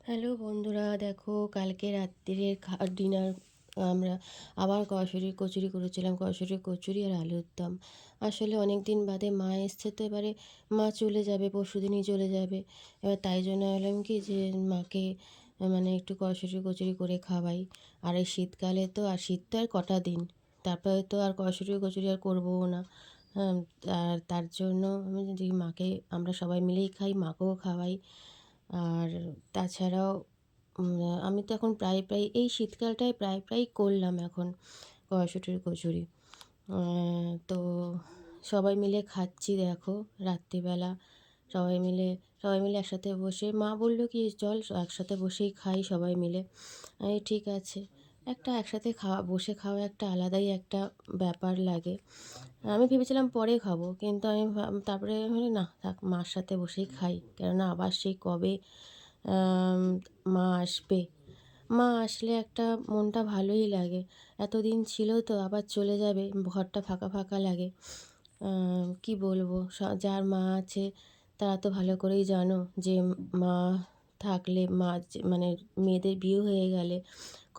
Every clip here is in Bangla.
হ্যালো বন্ধুরা, দেখো কালকে রাত্রিরের ডিনার আমরা আবার কড়াইশুঁটি কচুরি করেছিলাম। কড়াইশুঁটি কচুরি আর আলুর দম। আসলে অনেক দিন বাদে মা এসছে, তো এবারে মা চলে যাবে, পরশুদিনই চলে যাবে। এবার তাই জন্য এলাম কি যে মাকে মানে একটু কড়াইশুঁটি কচুরি করে খাওয়াই। আর এই শীতকালে তো, আর শীত তো আর কটা দিন, তারপরে তো আর কড়াইশুঁটি কচুরি আর করবোও না। হ্যাঁ, আর তার জন্য আমি যদি মাকে, আমরা সবাই মিলেই খাই, মাকেও খাওয়াই। আর তাছাড়াও আমি তো এখন প্রায় এই শীতকালটায় প্রায় করলাম এখন কড়াইশুঁটির কচুরি। তো সবাই মিলে খাচ্ছি দেখো রাত্রিবেলা। সবাই মিলে সবাই মিলে একসাথে বসে মা বললো কি চল একসাথে বসেই খাই সবাই মিলে। আমি ঠিক আছে। একটা একসাথে খাওয়া, বসে খাওয়া একটা আলাদাই একটা ব্যাপার লাগে। আমি ভেবেছিলাম পরে খাবো, কিন্তু আমি তারপরে আমি বলি না থাক, মার সাথে বসেই খাই, কেননা আবার সেই কবে আম, মা আসবে। মা আসলে একটা মনটা ভালোই লাগে। এতদিন ছিল, তো আবার চলে যাবে, ঘরটা ফাঁকা ফাঁকা লাগে। কি বলবো, যার মা আছে তারা তো ভালো করেই জানো যে মা থাকলে, মা মানে মেয়েদের বিয়ে হয়ে গেলে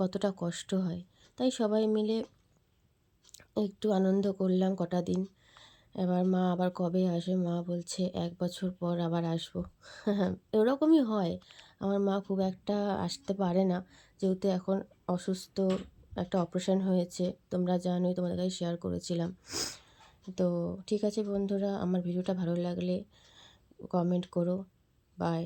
কতটা কষ্ট হয়। তাই সবাই মিলে একটু আনন্দ করলাম কটা দিন। এবার মা আবার কবে আসে, মা বলছে 1 বছর পর আবার আসবো। এরকমই হয়। আমার মা খুব একটা আসতে পারে না, যেহেতু এখন অসুস্থ, একটা অপারেশন হয়েছে, তোমরা জানোই, তোমাদের কাছে শেয়ার করেছিলাম। তো ঠিক আছে বন্ধুরা, আমার ভিডিওটা ভালো লাগলে কমেন্ট করো। বাই।